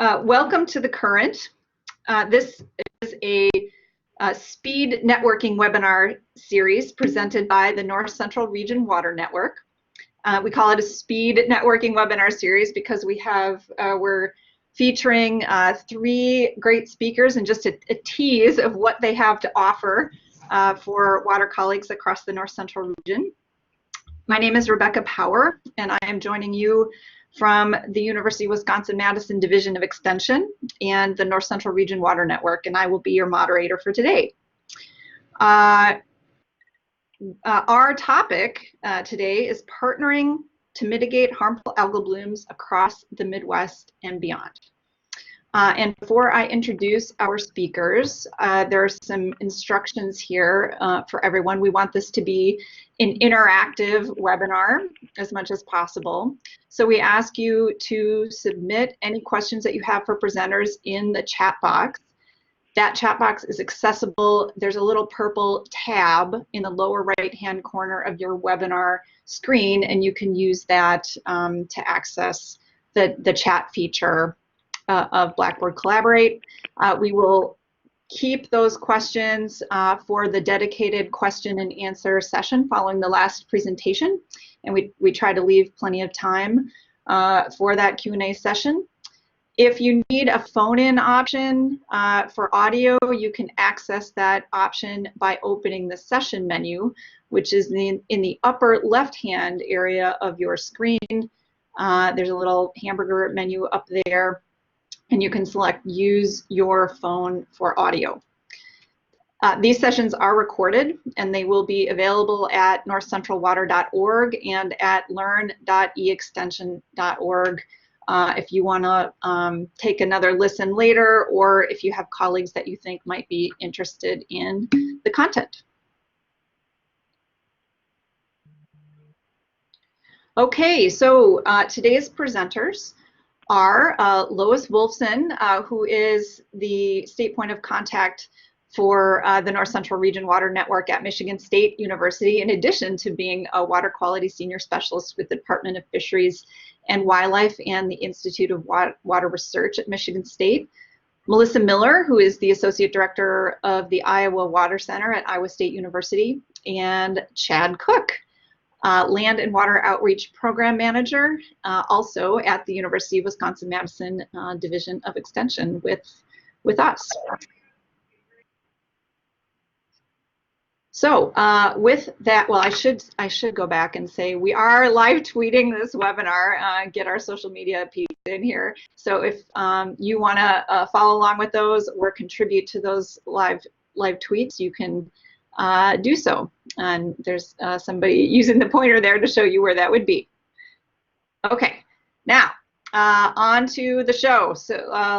Welcome to The Current. This is a speed networking webinar series presented by the North Central Region Water Network. We call it a speed networking webinar series because we're featuring 3 great speakers and just a tease of what they have to offer for water colleagues across the North Central region. My name is Rebecca Power, and I am joining you from the University of Wisconsin-Madison Division of Extension and the North Central Region Water Network, and I will be your moderator for today. Our topic today is partnering to mitigate harmful algal blooms across the Midwest and beyond. And before I introduce our speakers, there are some instructions here for everyone. We want this to be an interactive webinar as much as possible. So we ask you to submit any questions that you have for presenters in the chat box. That chat box is accessible. There's a little purple tab in the lower right-hand corner of your webinar screen, and you can use that to access the chat feature of Blackboard Collaborate. We will keep those questions for the dedicated question and answer session following the last presentation, and we try to leave plenty of time for that Q&A session. If you need a phone-in option for audio, you can access that option by opening the session menu, which is in the upper left-hand area of your screen. There's a little hamburger menu up there, and you can select use your phone for audio. These sessions are recorded, and they will be available at northcentralwater.org and at learn.eextension.org if you want to take another listen later, or if you have colleagues that you think might be interested in the content. Okay, so today's presenters are Lois Wolfson, who is the state point of contact for the North Central Region Water Network at Michigan State University, in addition to being a water quality senior specialist with the Department of Fisheries and Wildlife and the Institute of Water Research at Michigan State. Melissa Miller, who is the Associate Director of the Iowa Water Center at Iowa State University, and Chad Cook, Land and Water Outreach Program Manager, also at the University of Wisconsin-Madison Division of Extension with us. So with that, well, I should go back and say we are live tweeting this webinar, get our social media peeps in here. So if you want to follow along with those or contribute to those live tweets, you can do so. And there's somebody using the pointer there to show you where that would be. Okay, now on to the show. So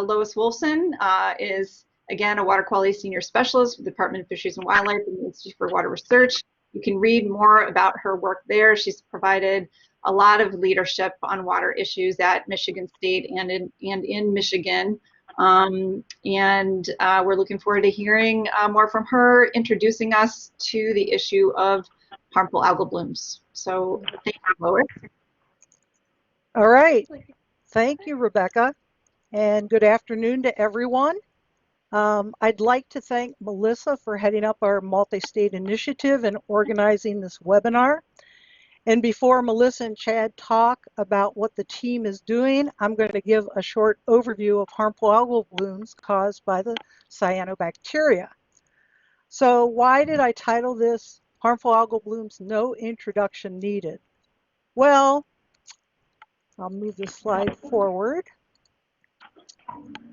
Lois Wolfson is, again, a water quality senior specialist with the Department of Fisheries and Wildlife and the Institute for Water Research. You can read more about her work there. She's provided a lot of leadership on water issues at Michigan State and in Michigan. We're looking forward to hearing more from her, introducing us to the issue of harmful algal blooms. So thank you, Lois. All right. Thank you, Rebecca, and good afternoon to everyone. I'd like to thank Melissa for heading up our multi-state initiative and organizing this webinar. And before Melissa and Chad talk about what the team is doing, I'm going to give a short overview of harmful algal blooms caused by the cyanobacteria. So why did I title this Harmful Algal Blooms No Introduction Needed? Well, I'll move this slide forward.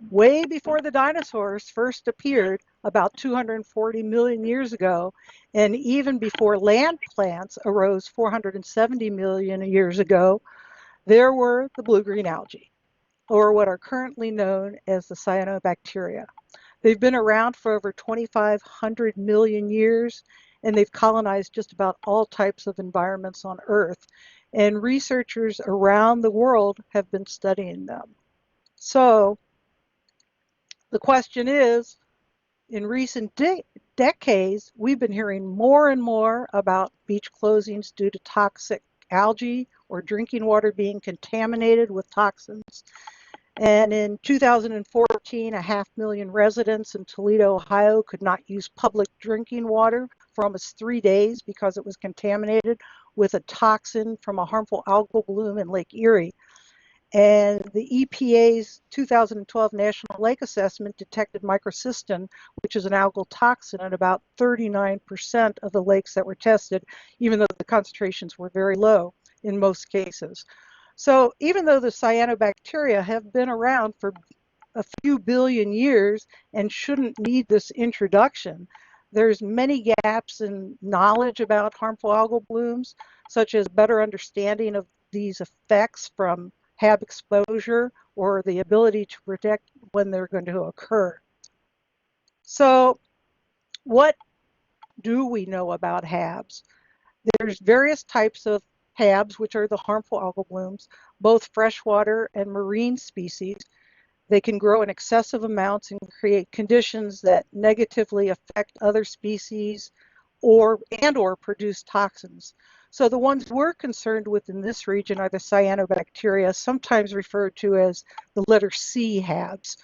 Way before the dinosaurs first appeared, about 240 million years ago, and even before land plants arose 470 million years ago, there were the blue-green algae, or what are currently known as the cyanobacteria. They've been around for over 2,500 million years, and they've colonized just about all types of environments on Earth, and researchers around the world have been studying them. So the question is, in recent decades, we've been hearing more and more about beach closings due to toxic algae or drinking water being contaminated with toxins. And in 2014, 500,000 residents in Toledo, Ohio could not use public drinking water for almost 3 days because it was contaminated with a toxin from a harmful algal bloom in Lake Erie. And the EPA's 2012 National Lake Assessment detected microcystin, which is an algal toxin, in about 39% of the lakes that were tested, even though the concentrations were very low in most cases. So even though the cyanobacteria have been around for a few billion years and shouldn't need this introduction, there's many gaps in knowledge about harmful algal blooms, such as better understanding of these effects from HAB exposure or the ability to predict when they're going to occur. So what do we know about HABs? There's various types of HABs, which are the harmful algal blooms, both freshwater and marine species. They can grow in excessive amounts and create conditions that negatively affect other species or produce toxins. So the ones we're concerned with in this region are the cyanobacteria, sometimes referred to as the letter C HABs.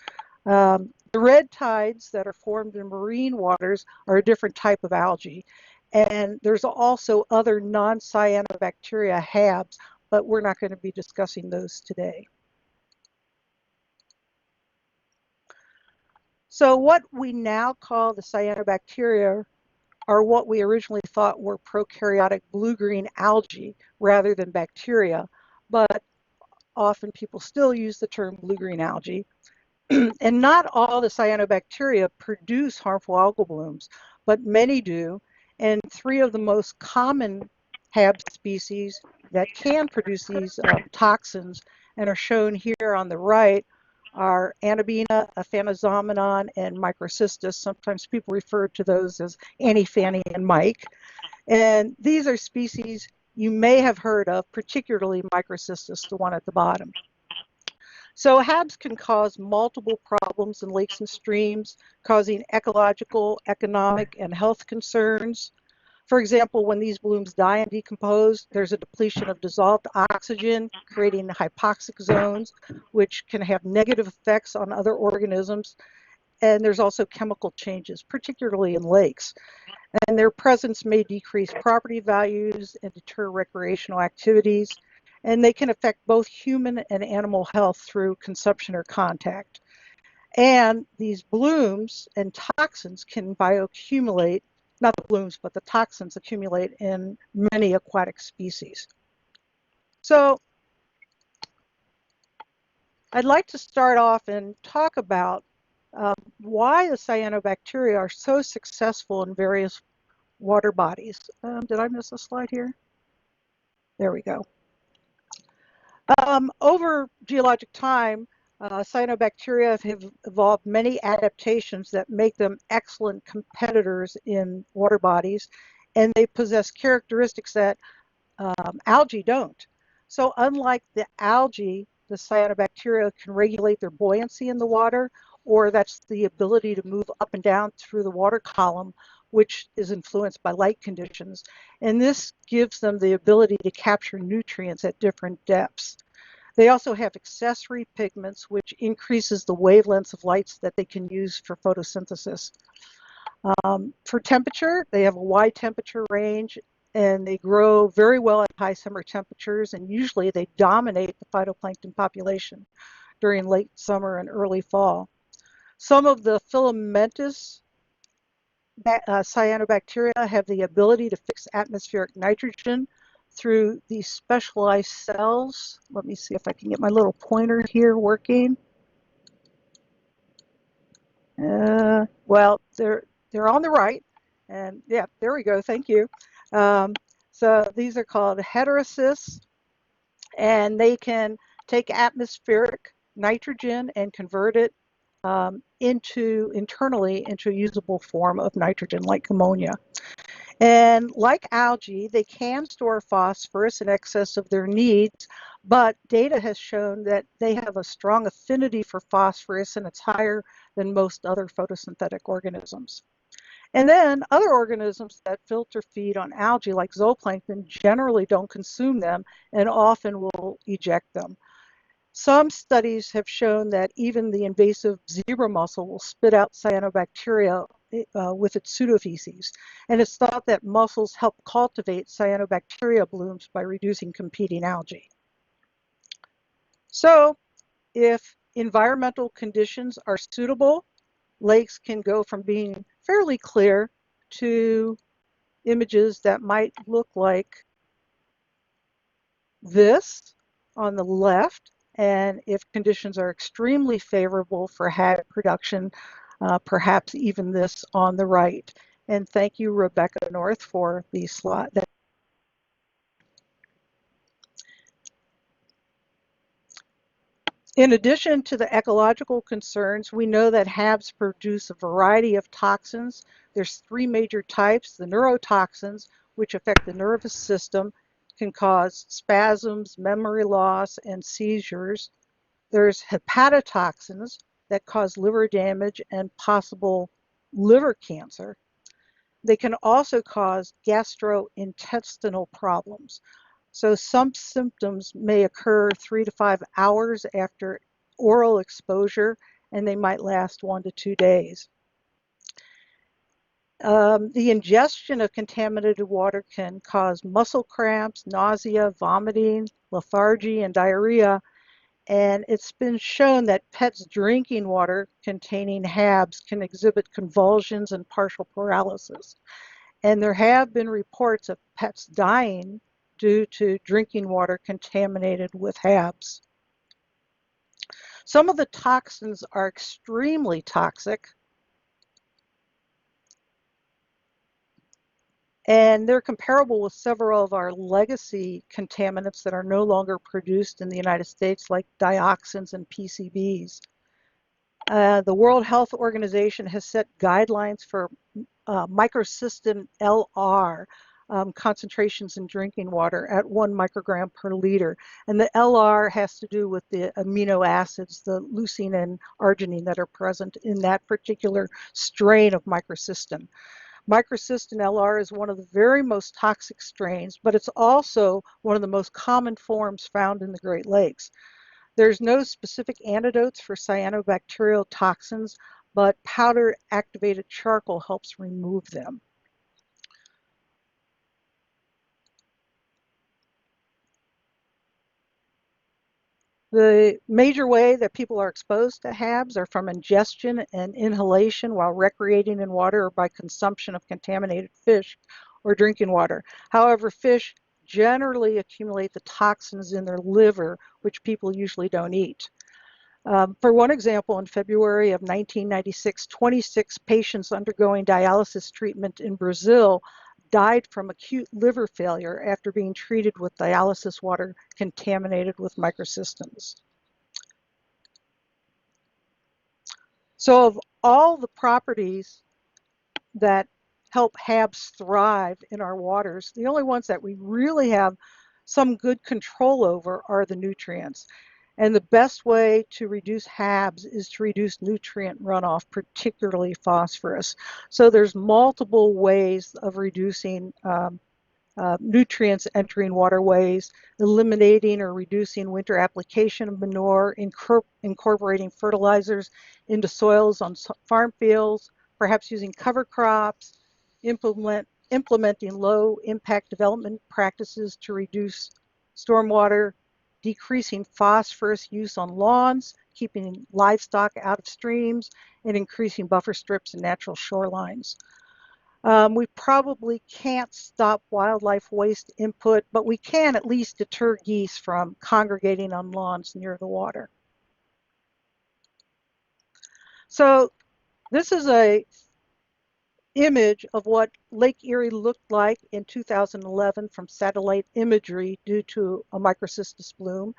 The red tides that are formed in marine waters are a different type of algae. And there's also other non-cyanobacteria HABs, but we're not going to be discussing those today. So what we now call the cyanobacteria are what we originally thought were prokaryotic blue-green algae rather than bacteria, but often people still use the term blue-green algae. And not all the cyanobacteria produce harmful algal blooms, but many do. And 3 of the most common HAB species that can produce these toxins and are shown here on the right are Anabina, Aphanizomenon, and Microcystis. Sometimes people refer to those as Annie, Fanny, and Mike. And these are species you may have heard of, particularly Microcystis, the one at the bottom. So HABs can cause multiple problems in lakes and streams, causing ecological, economic, and health concerns. For example, when these blooms die and decompose, there's a depletion of dissolved oxygen, creating hypoxic zones, which can have negative effects on other organisms. And there's also chemical changes, particularly in lakes. And their presence may decrease property values and deter recreational activities. And they can affect both human and animal health through consumption or contact. And these blooms and toxins can bioaccumulate, not the blooms, but the toxins accumulate in many aquatic species. So I'd like to start off and talk about why the cyanobacteria are so successful in various water bodies. Did I miss a slide here? There we go. Over geologic time, cyanobacteria have evolved many adaptations that make them excellent competitors in water bodies, and they possess characteristics that algae don't. So unlike the algae, the cyanobacteria can regulate their buoyancy in the water, or that's the ability to move up and down through the water column, which is influenced by light conditions. And this gives them the ability to capture nutrients at different depths. They also have accessory pigments, which increases the wavelengths of lights that they can use for photosynthesis. For temperature, they have a wide temperature range, and they grow very well at high summer temperatures, and usually they dominate the phytoplankton population during late summer and early fall. Some of the filamentous cyanobacteria have the ability to fix atmospheric nitrogen through these specialized cells. Let me see if I can get my little pointer here working. Well, they're on the right, and yeah, there we go. Thank you. So these are called heterocysts, and they can take atmospheric nitrogen and convert it internally into a usable form of nitrogen, like ammonia. And like algae, they can store phosphorus in excess of their needs, but data has shown that they have a strong affinity for phosphorus, and it's higher than most other photosynthetic organisms. And then other organisms that filter feed on algae, like zooplankton, generally don't consume them and often will eject them. Some studies have shown that even the invasive zebra mussel will spit out cyanobacteria with its pseudofeces, and it's thought that mussels help cultivate cyanobacteria blooms by reducing competing algae. So, if environmental conditions are suitable, lakes can go from being fairly clear to images that might look like this on the left, and if conditions are extremely favorable for HAB production, perhaps even this on the right. And thank you, Rebecca North, for the slide. In addition to the ecological concerns, we know that HABs produce a variety of toxins. There's three major types. The neurotoxins, which affect the nervous system, can cause spasms, memory loss, and seizures. There's hepatotoxins that cause liver damage and possible liver cancer. They can also cause gastrointestinal problems. So some symptoms may occur 3 to 5 hours after oral exposure, and they might last 1 to 2 days. The ingestion of contaminated water can cause muscle cramps, nausea, vomiting, lethargy, and diarrhea. And it's been shown that pets drinking water containing HABs can exhibit convulsions and partial paralysis. And there have been reports of pets dying due to drinking water contaminated with HABs. Some of the toxins are extremely toxic, and they're comparable with several of our legacy contaminants that are no longer produced in the United States, like dioxins and PCBs. The World Health Organization has set guidelines for microcystin LR concentrations in drinking water at 1 microgram per liter. And the LR has to do with the amino acids, the leucine and arginine that are present in that particular strain of microcystin. Microcystin LR is one of the very most toxic strains, but it's also one of the most common forms found in the Great Lakes. There's no specific antidotes for cyanobacterial toxins, but powdered activated charcoal helps remove them. The major way that people are exposed to HABs are from ingestion and inhalation while recreating in water or by consumption of contaminated fish or drinking water. However, fish generally accumulate the toxins in their liver, which people usually don't eat. For one example, in February of 1996, 26 patients undergoing dialysis treatment in Brazil died from acute liver failure after being treated with dialysis water contaminated with microcysteines. So of all the properties that help HABs thrive in our waters, the only ones that we really have some good control over are the nutrients. And the best way to reduce HABs is to reduce nutrient runoff, particularly phosphorus. So there's multiple ways of reducing nutrients entering waterways, eliminating or reducing winter application of manure, incorporating fertilizers into soils on farm fields, perhaps using cover crops, implementing low impact development practices to reduce stormwater, decreasing phosphorus use on lawns, keeping livestock out of streams, and increasing buffer strips and natural shorelines. We probably can't stop wildlife waste input, but we can at least deter geese from congregating on lawns near the water. So this is an image of what Lake Erie looked like in 2011 from satellite imagery due to a microcystis bloom.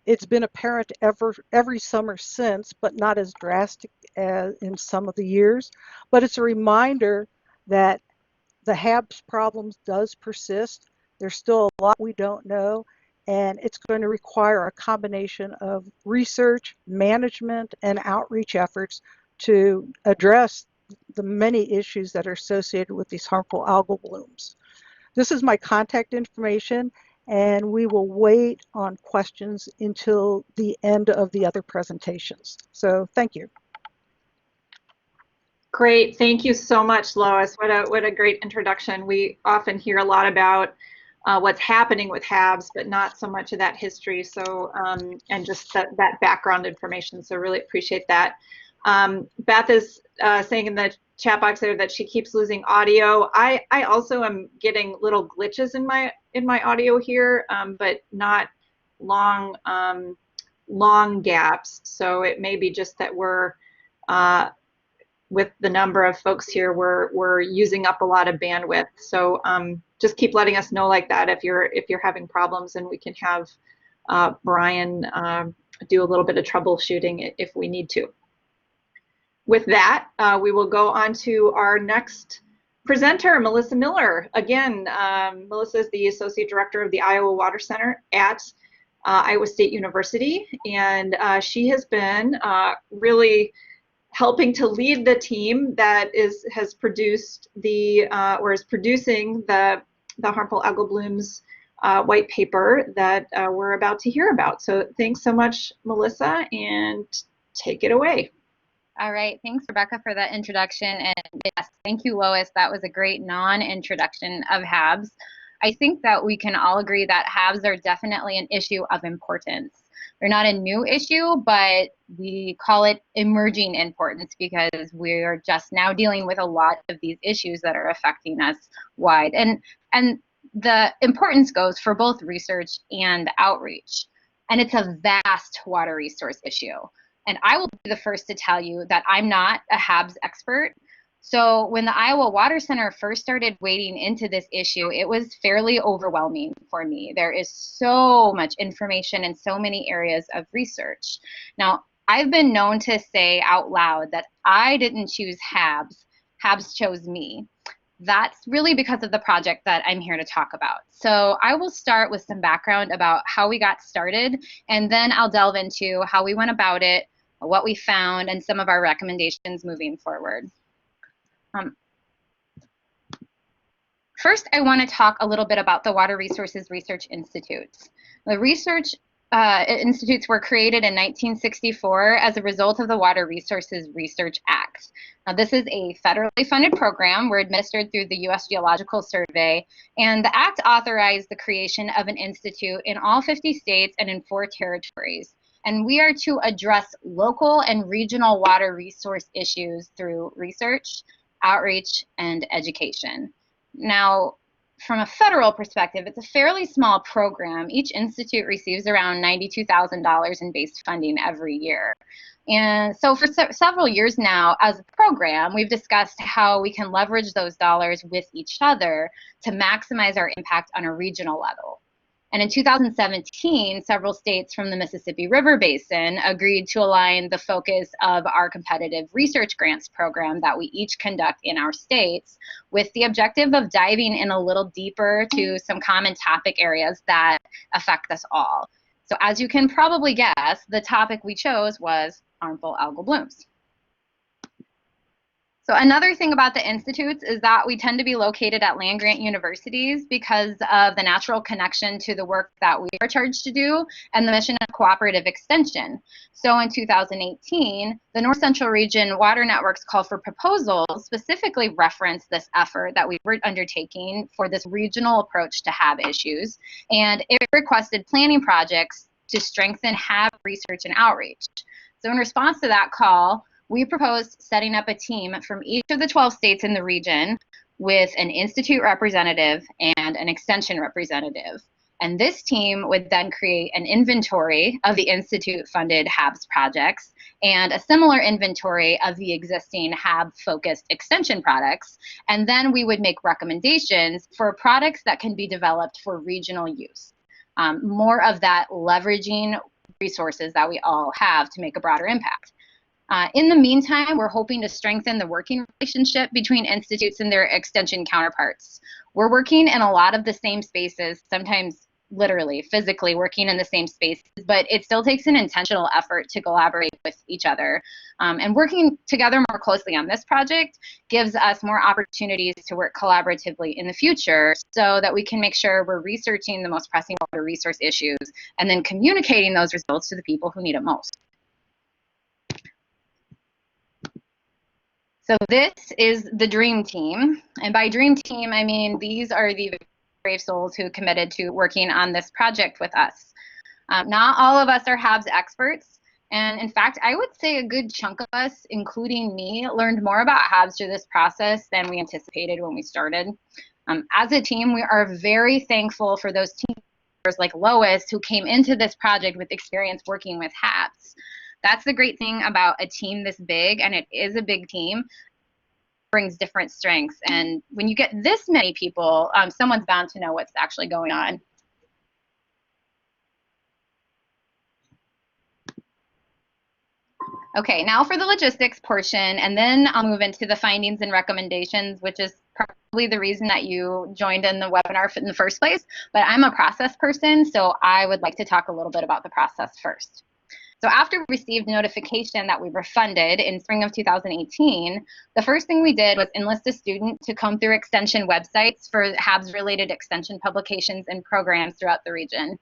It's been apparent every summer since, but not as drastic as in some of the years. But it's a reminder that the HABs problems does persist. There's still a lot we don't know, and it's going to require a combination of research, management, and outreach efforts to address the many issues that are associated with these harmful algal blooms. This is my contact information, and we will wait on questions until the end of the other presentations. So thank you. Great, thank you so much, Lois. What a great introduction. We often hear a lot about what's happening with HABs, but not so much of that history. So and just that background information. So really appreciate that. Beth is saying in the chat box there that she keeps losing audio. I also am getting little glitches in my audio here, but not long long gaps. So it may be just that we're with the number of folks here, we're using up a lot of bandwidth. So just keep letting us know like that if you're having problems, and we can have Brian do a little bit of troubleshooting if we need to. With that, we will go on to our next presenter, Melissa Miller. Again, Melissa is the Associate Director of the Iowa Water Center at Iowa State University, and she has been really helping to lead the team that has produced the or is producing the harmful algal blooms white paper that we're about to hear about. So thanks so much, Melissa, and take it away. All right, thanks Rebecca for that introduction, and yes, thank you Lois, that was a great non-introduction of HABs. I think that we can all agree that HABs are definitely an issue of importance. They're not a new issue, but we call it emerging importance because we're just now dealing with a lot of these issues that are affecting us wide. And the importance goes for both research and outreach. And it's a vast water resource issue. And I will be the first to tell you that I'm not a HABs expert. So when the Iowa Water Center first started wading into this issue, it was fairly overwhelming for me. There is so much information in so many areas of research. Now, I've been known to say out loud that I didn't choose HABs, HABs chose me. That's really because of the project that I'm here to talk about. So I will start with some background about how we got started, and then I'll delve into how we went about it, what we found, and some of our recommendations moving forward. First, I want to talk a little bit about the Water Resources Research Institutes. The research institutes were created in 1964 as a result of the Water Resources Research Act. Now, this is a federally funded program. We're administered through the U.S. Geological Survey, and the act authorized the creation of an institute in all 50 states and in 4 territories. And we are to address local and regional water resource issues through research, outreach, and education. Now, from a federal perspective, it's a fairly small program. Each institute receives around $92,000 in base funding every year. And so for several years now, as a program, we've discussed how we can leverage those dollars with each other to maximize our impact on a regional level. And in 2017, several states from the Mississippi River Basin agreed to align the focus of our competitive research grants program that we each conduct in our states with the objective of diving in a little deeper to some common topic areas that affect us all. So as you can probably guess, the topic we chose was harmful algal blooms. So another thing about the institutes is that we tend to be located at land-grant universities because of the natural connection to the work that we are charged to do and the mission of cooperative extension. So in 2018, the North Central Region Water Network's call for proposals specifically referenced this effort that we were undertaking for this regional approach to HAB issues, and it requested planning projects to strengthen HAB research and outreach. So in response to that call, we proposed setting up a team from each of the 12 states in the region with an institute representative and an extension representative. And this team would then create an inventory of the institute-funded HABs projects and a similar inventory of the existing HAB-focused extension products. And then we would make recommendations for products that can be developed for regional use. More of that leveraging resources that we all have to make a broader impact. In the meantime, we're hoping to strengthen the working relationship between institutes and their extension counterparts. We're working in a lot of the same spaces, sometimes literally, physically working in the same spaces, but it still takes an intentional effort to collaborate with each other. And working together more closely on this project gives us more opportunities to work collaboratively in the future so that we can make sure we're researching the most pressing water resource issues and then communicating those results to the people who need it most. So this is the dream team. And by dream team, I mean these are the brave souls who committed to working on this project with us. Not all of us are HABs experts. And in fact, I would say a good chunk of us, including me, learned more about HABs through this process than we anticipated when we started. As a team, we are very thankful for those team members like Lois who came into this project with experience working with HABs. That's the great thing about a team this big, and it is a big team, brings different strengths. And when you get this many people, someone's bound to know what's actually going on. Okay, now for the logistics portion, and then I'll move into the findings and recommendations, which is probably the reason that you joined in the webinar in the first place. But I'm a process person, so I would like to talk a little bit about the process first. So after we received notification that we were funded in spring of 2018, the first thing we did was enlist a student to comb through extension websites for HABs-related extension publications and programs throughout the region.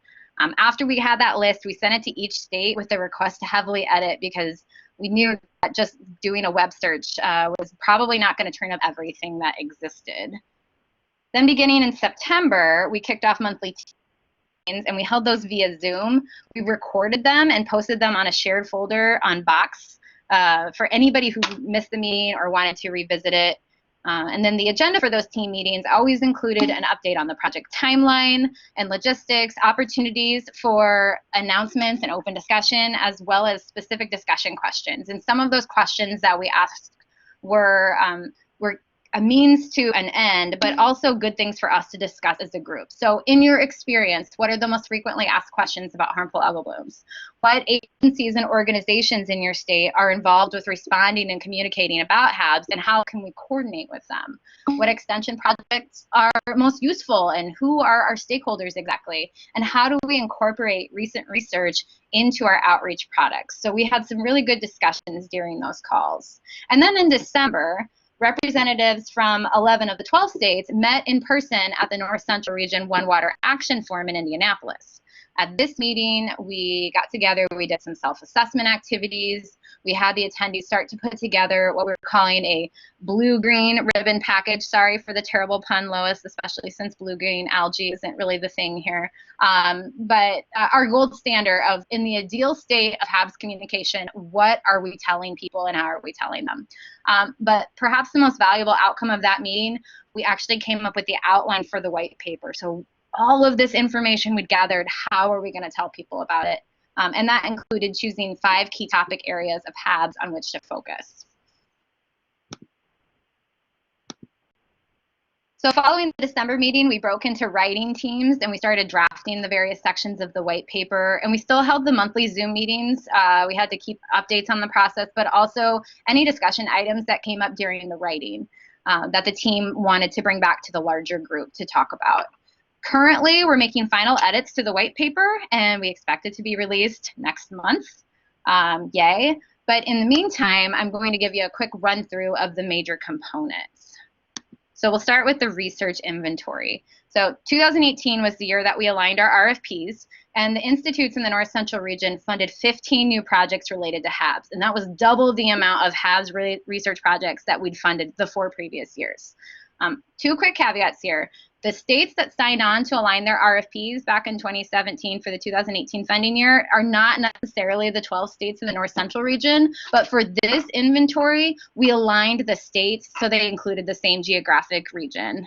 After we had that list, we sent it to each state with a request to heavily edit because we knew that just doing a web search was probably not going to turn up everything that existed. Then beginning in September, we kicked off monthly and we held those via Zoom. We recorded them and posted them on a shared folder on Box for anybody who missed the meeting or wanted to revisit it. And then the agenda for those team meetings always included an update on the project timeline and logistics, opportunities for announcements and open discussion, as well as specific discussion questions. And some of those questions that we asked were a means to an end, but also good things for us to discuss as a group. So in your experience, what are the most frequently asked questions about harmful algal blooms? What agencies and organizations in your state are involved with responding and communicating about HABs, and how can we coordinate with them? What extension projects are most useful, and who are our stakeholders exactly? And how do we incorporate recent research into our outreach products? So we had some really good discussions during those calls. And then in December, representatives from 11 of the 12 states met in person at the North Central Region One Water Action Forum in Indianapolis. At this meeting, we got together, we did some self-assessment activities. We had the attendees start to put together what we're calling a blue-green ribbon package. Sorry for the terrible pun, Lois, especially since blue-green algae isn't really the thing here. But our gold standard of, in the ideal state of HABs communication, what are we telling people and how are we telling them? But perhaps the most valuable outcome of that meeting, we actually came up with the outline for the white paper. So all of this information we'd gathered, how are we going to tell people about it? And that included choosing 5 key topic areas of HABs on which to focus. So following the December meeting, we broke into writing teams and we started drafting the various sections of the white paper. And we still held the monthly Zoom meetings. We had to keep updates on the process, but also any discussion items that came up during the writing that the team wanted to bring back to the larger group to talk about. Currently, we're making final edits to the white paper, and we expect it to be released next month. Yay. But in the meantime, I'm going to give you a quick run through of the major components. So we'll start with the research inventory. So 2018 was the year that we aligned our RFPs, and the institutes in the North Central region funded 15 new projects related to HABs, and that was double the amount of HABs research projects that we'd funded the 4 previous years. 2 quick caveats here. The states that signed on to align their RFPs back in 2017 for the 2018 funding year are not necessarily the 12 states in the North Central region, but for this inventory, we aligned the states so they included the same geographic region.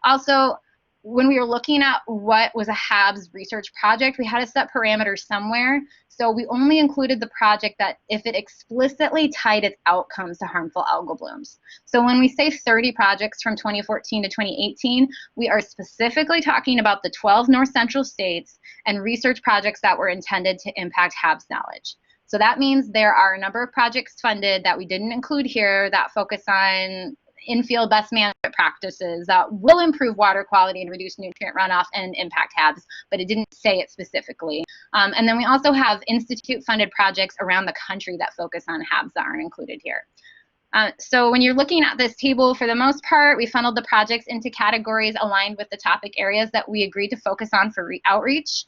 Also, when we were looking at what was a HABs research project, we had to set parameters somewhere. So we only included the project that if it explicitly tied its outcomes to harmful algal blooms. So when we say 30 projects from 2014 to 2018, we are specifically talking about the 12 North Central states and research projects that were intended to impact HABs knowledge. So that means there are a number of projects funded that we didn't include here that focus on in-field best management practices that will improve water quality and reduce nutrient runoff and impact HABs, but it didn't say it specifically. And then we also have institute-funded projects around the country that focus on HABs that aren't included here. So when you're looking at this table, for the most part, we funneled the projects into categories aligned with the topic areas that we agreed to focus on for outreach.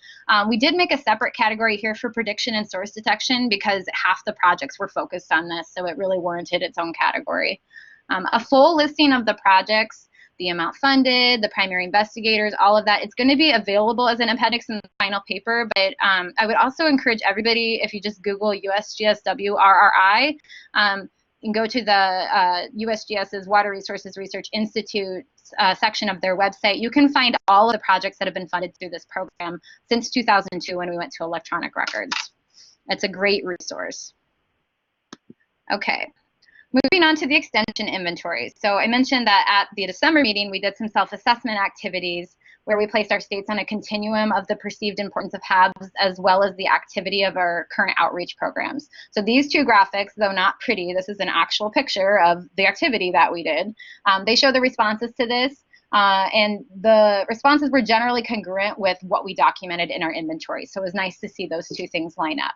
We did make a separate category here for prediction and source detection because half the projects were focused on this, so it really warranted its own category. A full listing of the projects, the amount funded, the primary investigators, all of that, it's going to be available as an appendix in the final paper, but I would also encourage everybody, if you just Google USGS WRRI, and go to the USGS's Water Resources Research Institute section of their website, you can find all of the projects that have been funded through this program since 2002 when we went to electronic records. It's a great resource. Okay, moving on to the extension inventory. So I mentioned that at the December meeting, we did some self-assessment activities where we placed our states on a continuum of the perceived importance of HABs as well as the activity of our current outreach programs. So these two graphics, though not pretty, this is an actual picture of the activity that we did. They show the responses to this, and the responses were generally congruent with what we documented in our inventory. So it was nice to see those two things line up.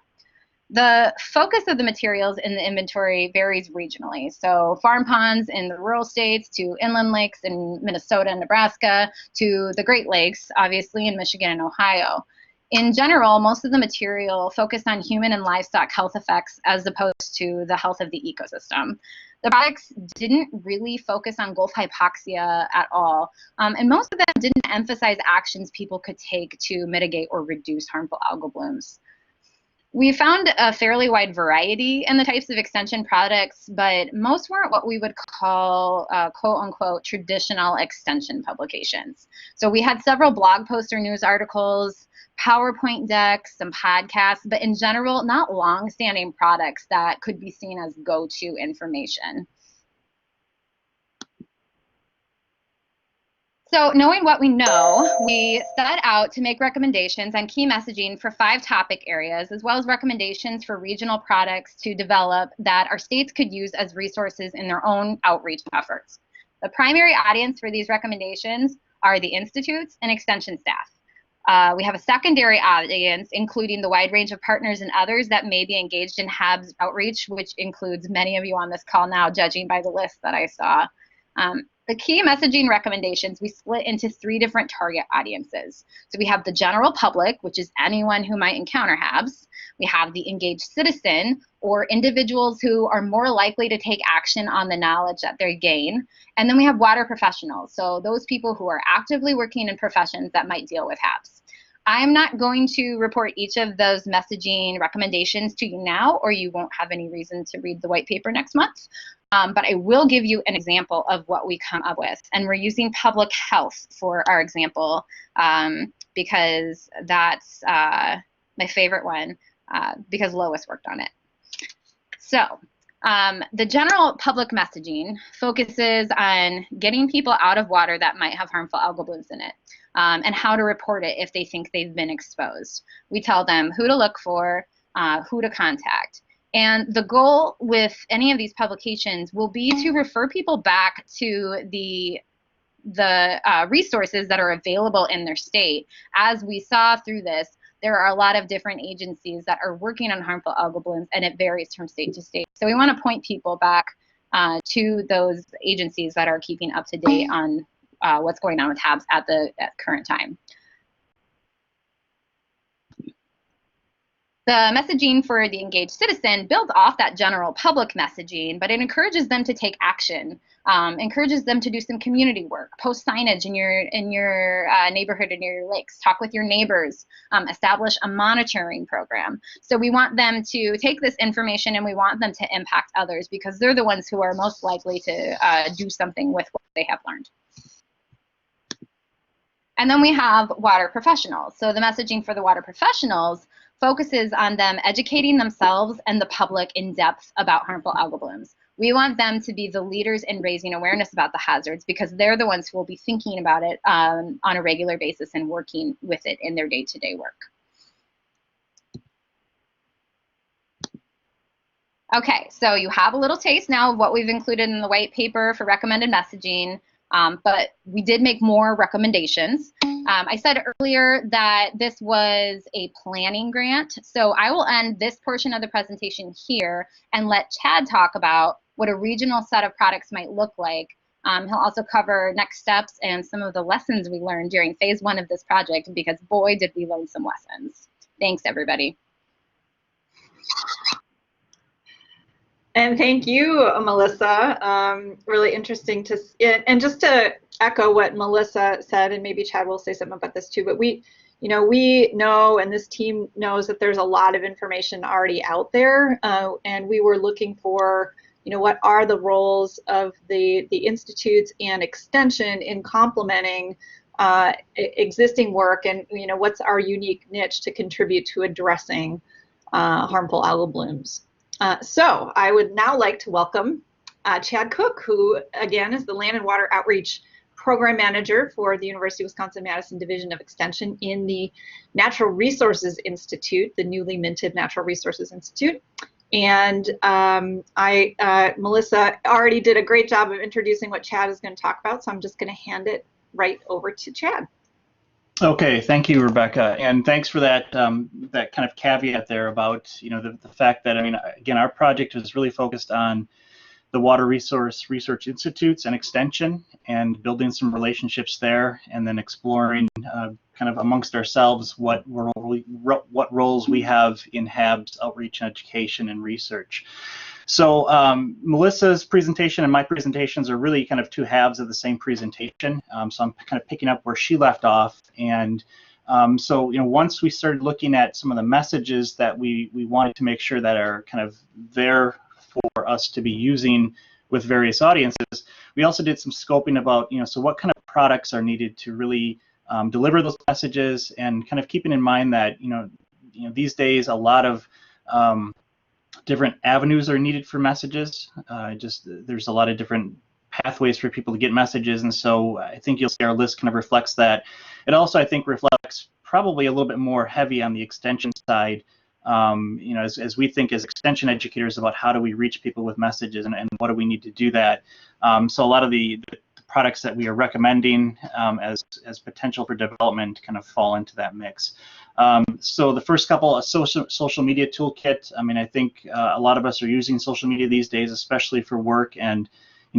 The focus of the materials in the inventory varies regionally. So farm ponds in the rural states to inland lakes in Minnesota and Nebraska to the Great Lakes, obviously in Michigan and Ohio. In general, most of the material focused on human and livestock health effects as opposed to the health of the ecosystem. The products didn't really focus on Gulf hypoxia at all, and most of them didn't emphasize actions people could take to mitigate or reduce harmful algal blooms. We found a fairly wide variety in the types of extension products, but most weren't what we would call quote unquote traditional extension publications. So we had several blog posts or news articles, PowerPoint decks, some podcasts, but in general, not long-standing products that could be seen as go-to information. So knowing what we know, we set out to make recommendations on key messaging for 5 topic areas, as well as recommendations for regional products to develop that our states could use as resources in their own outreach efforts. The primary audience for these recommendations are the institutes and extension staff. We have a secondary audience, including the wide range of partners and others that may be engaged in HABs outreach, which includes many of you on this call now, judging by the list that I saw. The key messaging recommendations, we split into 3 different target audiences. So we have the general public, which is anyone who might encounter HABs. We have the engaged citizen, or individuals who are more likely to take action on the knowledge that they gain. And then we have water professionals, so those people who are actively working in professions that might deal with HABs. I'm not going to report each of those messaging recommendations to you now, or you won't have any reason to read the white paper next month. But I will give you an example of what we come up with. And we're using public health for our example because that's my favorite one because Lois worked on it. So the general public messaging focuses on getting people out of water that might have harmful algal blooms in it and how to report it if they think they've been exposed. We tell them who to look for, who to contact. And the goal with any of these publications will be to refer people back to the resources that are available in their state. As we saw through this, there are a lot of different agencies that are working on harmful algal blooms, and it varies from state to state. So we want to point people back to those agencies that are keeping up to date on what's going on with HABs at the current time. The messaging for the engaged citizen builds off that general public messaging, but it encourages them to take action, encourages them to do some community work, post signage in your neighborhood and your lakes, talk with your neighbors, establish a monitoring program. So we want them to take this information and we want them to impact others because they're the ones who are most likely to do something with what they have learned. And then we have water professionals. So the messaging for the water professionals focuses on them educating themselves and the public in depth about harmful algal blooms. We want them to be the leaders in raising awareness about the hazards because they're the ones who will be thinking about it on a regular basis and working with it in their day-to-day work. Okay, so you have a little taste now of what we've included in the white paper for recommended messaging, but we did make more recommendations. I said earlier that this was a planning grant, so I will end this portion of the presentation here and let Chad talk about what a regional set of products might look like. He'll also cover next steps and some of the lessons we learned during phase 1 of this project, because boy, did we learn some lessons. Thanks, everybody. And thank you, Melissa. Really interesting to, and just to echo what Melissa said, and maybe Chad will say something about this too, but we know, and this team knows, that there's a lot of information already out there, and we were looking for, what are the roles of the institutes and extension in complementing existing work, and what's our unique niche to contribute to addressing harmful algal blooms. So I would now like to welcome Chad Cook, who again is the Land and Water Outreach Program Manager for the University of Wisconsin-Madison Division of Extension in the Natural Resources Institute, the newly minted Natural Resources Institute. And Melissa already did a great job of introducing what Chad is going to talk about, so I'm just going to hand it right over to Chad. Okay, thank you, Rebecca, and thanks for that that kind of caveat there about the fact that, again, our project is really focused on the Water Resource Research Institutes and Extension, and building some relationships there, and then exploring kind of amongst ourselves what roles we have in HABs, outreach and education and research. So Melissa's presentation and my presentations are really kind of two halves of the same presentation. So I'm kind of picking up where she left off. And so once we started looking at some of the messages that we wanted to make sure that are kind of there for us to be using with various audiences, we also did some scoping about, so what kind of products are needed to really deliver those messages, and kind of keeping in mind that, these days a lot of different avenues are needed for messages. There's a lot of different pathways for people to get messages, and so I think you'll see our list kind of reflects that. It also, I think, reflects probably a little bit more heavy on the extension side, as we think as extension educators about how do we reach people with messages, and what do we need to do that. So a lot of the products that we are recommending as potential for development kind of fall into that mix. So the first couple, a social media toolkit. I think a lot of us are using social media these days, especially for work. And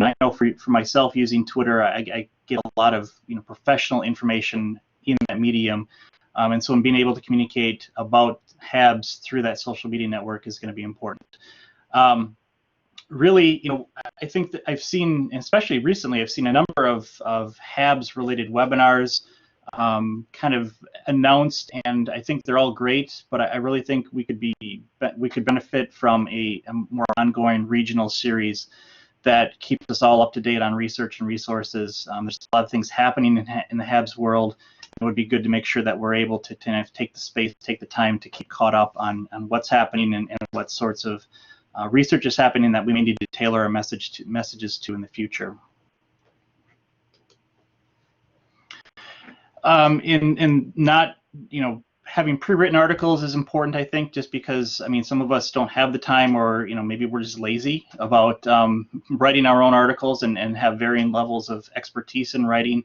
I know for myself, using Twitter, I get a lot of professional information in that medium. And so being able to communicate about HABs through that social media network is going to be important. Really, I think that I've seen, especially recently, I've seen a number of HABs-related webinars kind of announced, and I think they're all great. But I really think we could benefit from a more ongoing regional series that keeps us all up to date on research and resources. There's a lot of things happening in the HABs world. It would be good to make sure that we're able to kind of take the space, take the time to keep caught up on what's happening and what sorts of research is happening that we may need to tailor our messages to in the future. In not, having pre-written articles is important, I think, just because, some of us don't have the time, or, maybe we're just lazy about writing our own articles and have varying levels of expertise in writing.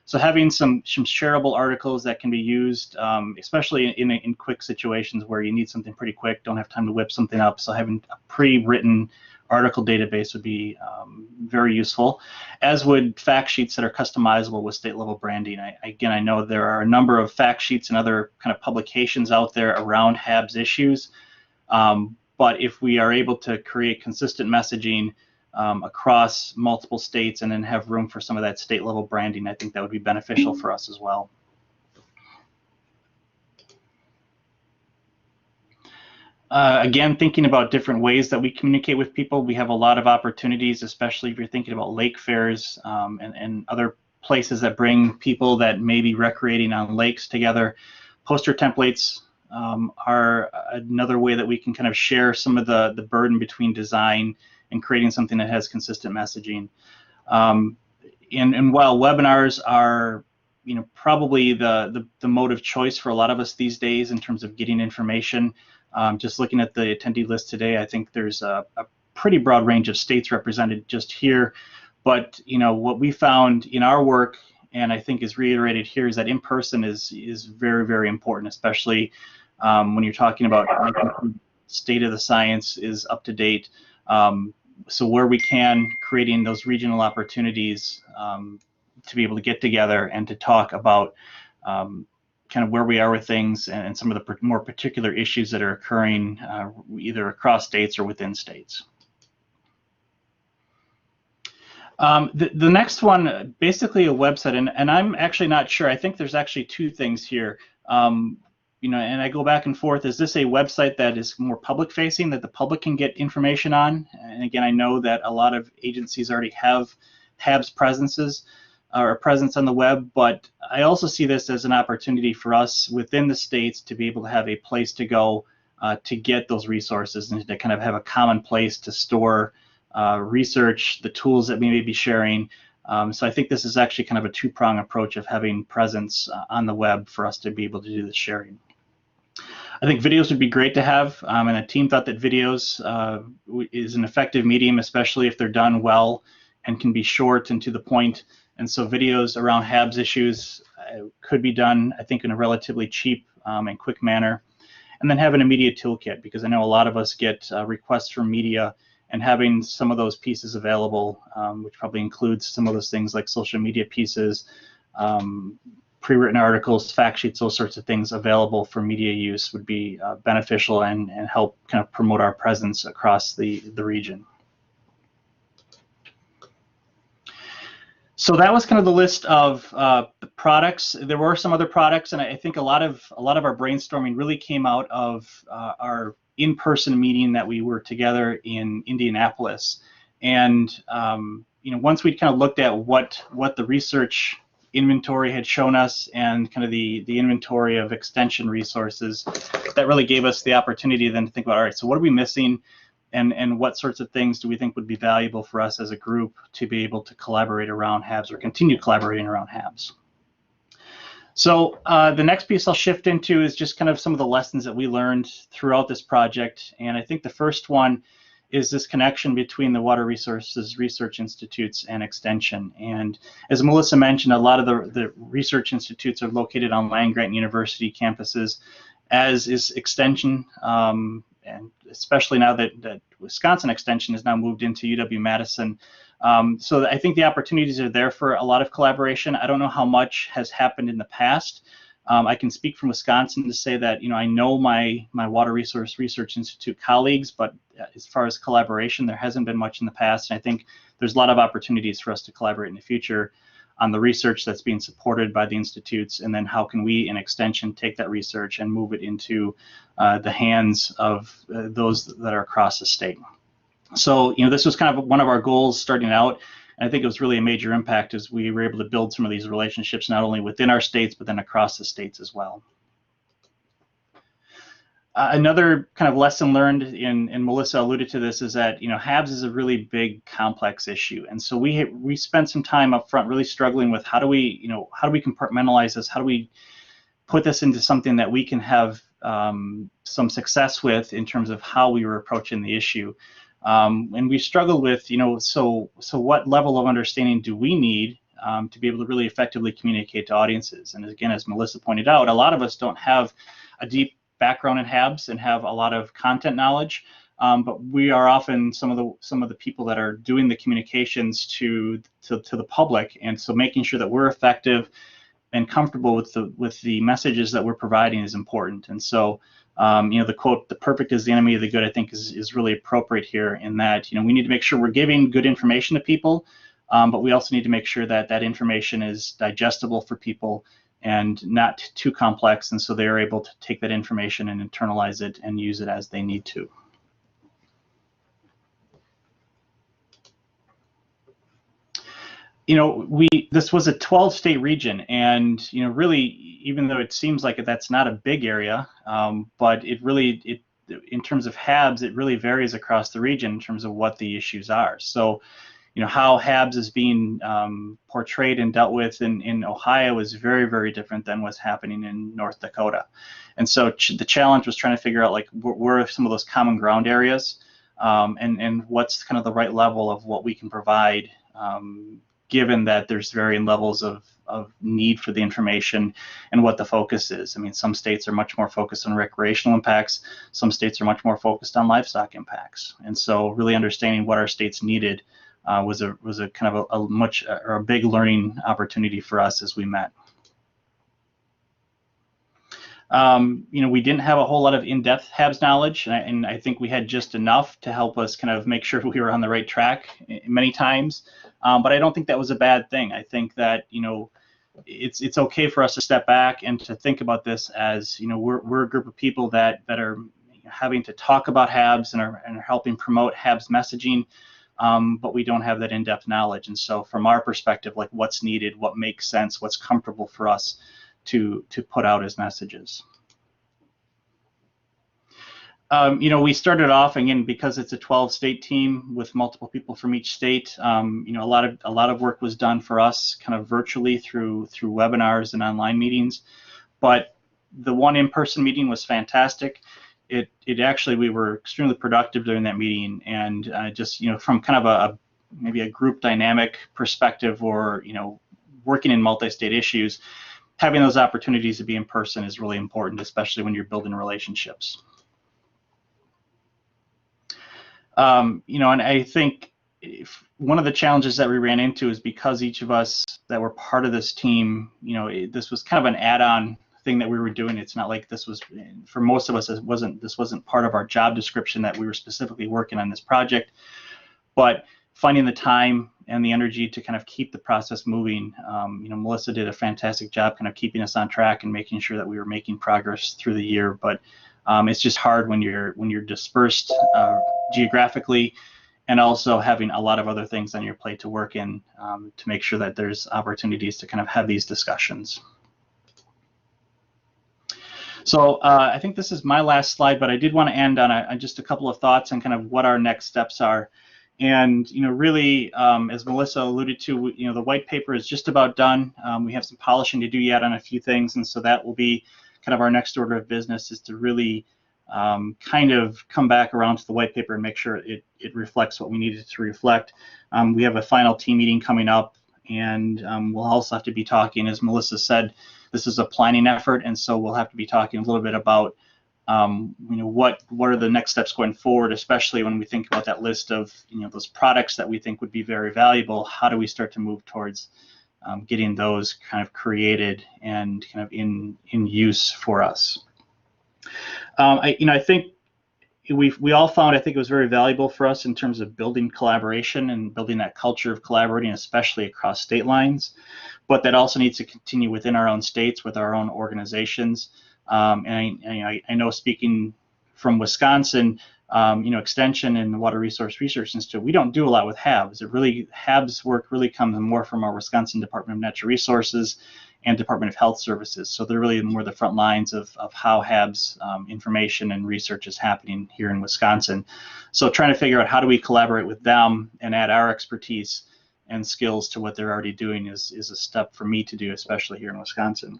So having some shareable articles that can be used, especially in quick situations where you need something pretty quick, don't have time to whip something up. So having a pre-written article database would be very useful, as would fact sheets that are customizable with state-level branding. I know there are a number of fact sheets and other kind of publications out there around HABs issues, but if we are able to create consistent messaging across multiple states and then have room for some of that state-level branding, I think that would be beneficial for us as well. Again, thinking about different ways that we communicate with people, we have a lot of opportunities, especially if you're thinking about lake fairs and other places that bring people that may be recreating on lakes together. Poster templates are another way that we can kind of share some of the burden between design and creating something that has consistent messaging. And while webinars are probably the mode of choice for a lot of us these days in terms of getting information, Just looking at the attendee list today, I think there's a pretty broad range of states represented just here. But what we found in our work, and I think is reiterated here, is that in person is very, very important, especially when you're talking about state of the science is up to date. So where we can, creating those regional opportunities to be able to get together and to talk about kind of where we are with things and some of the more particular issues that are occurring either across states or within states. The next one, basically a website, and I'm actually not sure. I think there's actually two things here. And I go back and forth. Is this a website that is more public-facing, that the public can get information on? And again, I know that a lot of agencies already have HABs presences or a presence on the web, but I also see this as an opportunity for us within the states to be able to have a place to go to get those resources and to kind of have a common place to store research, the tools that we may be sharing. So I think this is actually kind of a two-prong approach of having presence on the web for us to be able to do the sharing. I think videos would be great to have, and the team thought that videos is an effective medium, especially if they're done well and can be short and to the point. And so videos around HABs issues could be done, I think, in a relatively cheap and quick manner. And then having a media toolkit, because I know a lot of us get requests from media, and having some of those pieces available, which probably includes some of those things like social media pieces, pre-written articles, fact sheets, those sorts of things available for media use would be beneficial and help kind of promote our presence across the region. So that was kind of the list of the products. There were some other products, and I think a lot of our brainstorming really came out of our in-person meeting that we were together in Indianapolis. And once we'd kind of looked at what the research inventory had shown us and kind of the inventory of extension resources, that really gave us the opportunity then to think about, all right, so what are we missing, and what sorts of things do we think would be valuable for us as a group to be able to collaborate around HABs or continue collaborating around HABs. So the next piece I'll shift into is just kind of some of the lessons that we learned throughout this project. And I think the first one is this connection between the Water Resources Research Institutes and Extension. And as Melissa mentioned, a lot of the research institutes are located on land-grant university campuses, as is Extension, and especially now that Wisconsin Extension has now moved into UW-Madison. So I think the opportunities are there for a lot of collaboration. I don't know how much has happened in the past. I can speak from Wisconsin to say that I know my Water Resource Research Institute colleagues, but as far as collaboration, there hasn't been much in the past. And I think there's a lot of opportunities for us to collaborate in the future on the research that's being supported by the institutes, and then how can we in Extension take that research and move it into the hands of those that are across the state. So this was kind of one of our goals starting out. And I think it was really a major impact as we were able to build some of these relationships, not only within our states, but then across the states as well. Another kind of lesson learned, and Melissa alluded to this, is that HABs is a really big, complex issue, and so we spent some time up front really struggling with how do we compartmentalize this, how do we put this into something that we can have some success with in terms of how we were approaching the issue. And we struggled with, so what level of understanding do we need to be able to really effectively communicate to audiences? And again, as Melissa pointed out, a lot of us don't have a deep background in HABs and have a lot of content knowledge, but we are often some of the people that are doing the communications to the public, and so making sure that we're effective and comfortable with the messages that we're providing is important. And so the quote, "The perfect is the enemy of the good," I think is really appropriate here, in that we need to make sure we're giving good information to people, but we also need to make sure that that information is digestible for people and not too complex, and so they're able to take that information and internalize it and use it as they need to. This was a 12-state region, and really, even though it seems like that's not a big area, but in terms of HABs, it really varies across the region in terms of what the issues are. So, how HABs is being portrayed and dealt with in Ohio is very, very different than what's happening in North Dakota. And so the challenge was trying to figure out, like, where are some of those common ground areas, and what's kind of the right level of what we can provide, given that there's varying levels of need for the information and what the focus is. I mean, some states are much more focused on recreational impacts, some states are much more focused on livestock impacts. And so really understanding what our states needed was a kind of a big learning opportunity for us as we met. We didn't have a whole lot of in-depth HABs knowledge, and I think we had just enough to help us kind of make sure we were on the right track many times. But I don't think that was a bad thing. I think that, it's okay for us to step back and to think about this as, we're a group of people that are having to talk about HABs and are helping promote HABs messaging, but we don't have that in-depth knowledge. And so from our perspective, like, what's needed, what makes sense, what's comfortable for us to put out as messages. We started off, again, because it's a 12-state team with multiple people from each state. A lot of work was done for us kind of virtually through webinars and online meetings. But the one in-person meeting was fantastic. It actually, we were extremely productive during that meeting, and just from kind of maybe a group dynamic perspective, or working in multi-state issues, having those opportunities to be in person is really important, especially when you're building relationships. And I think one of the challenges that we ran into is because each of us that were part of this team, this was kind of an add-on thing that we were doing. It's not like this was, for most of us, this wasn't part of our job description that we were specifically working on this project. But finding the time and the energy to kind of keep the process moving, Melissa did a fantastic job kind of keeping us on track and making sure that we were making progress through the year. But it's just hard when you're dispersed geographically, and also having a lot of other things on your plate to work in, to make sure that there's opportunities to kind of have these discussions. So I think this is my last slide, but I did want to end on just a couple of thoughts on kind of what our next steps are. And really, as Melissa alluded to, the white paper is just about done. We have some polishing to do yet on a few things, and so that will be kind of our next order of business, is to really kind of come back around to the white paper and make sure it reflects what we needed to reflect. We have a final team meeting coming up, and we'll also have to be talking, as Melissa said, this is a planning effort, and so we'll have to be talking a little bit about what are the next steps going forward, especially when we think about that list of those products that we think would be very valuable. How do we start to move towards getting those kind of created and kind of in use for us? I think we all found, I think it was very valuable for us in terms of building collaboration and building that culture of collaborating, especially across state lines. But that also needs to continue within our own states with our own organizations. And I know, speaking from Wisconsin, Extension and the Water Resource Research Institute, we don't do a lot with HABs. HABs work really comes more from our Wisconsin Department of Natural Resources and Department of Health Services. So they're really more the front lines of how HABs information and research is happening here in Wisconsin. So trying to figure out how do we collaborate with them and add our expertise and skills to what they're already doing is a step for me to do, especially here in Wisconsin.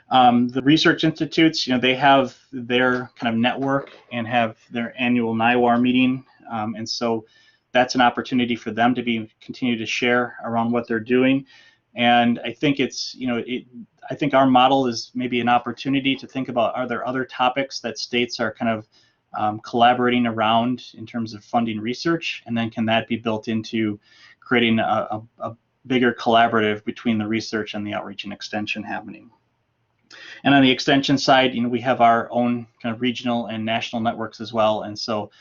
The research institutes, they have their kind of network and have their annual NIWAR meeting, and so that's an opportunity for them to continue to share around what they're doing. And I think I think our model is maybe an opportunity to think about, are there other topics that states are kind of collaborating around in terms of funding research, and then can that be built into creating a bigger collaborative between the research and the outreach and extension happening. And on the extension side, we have our own kind of regional and national networks as well, and so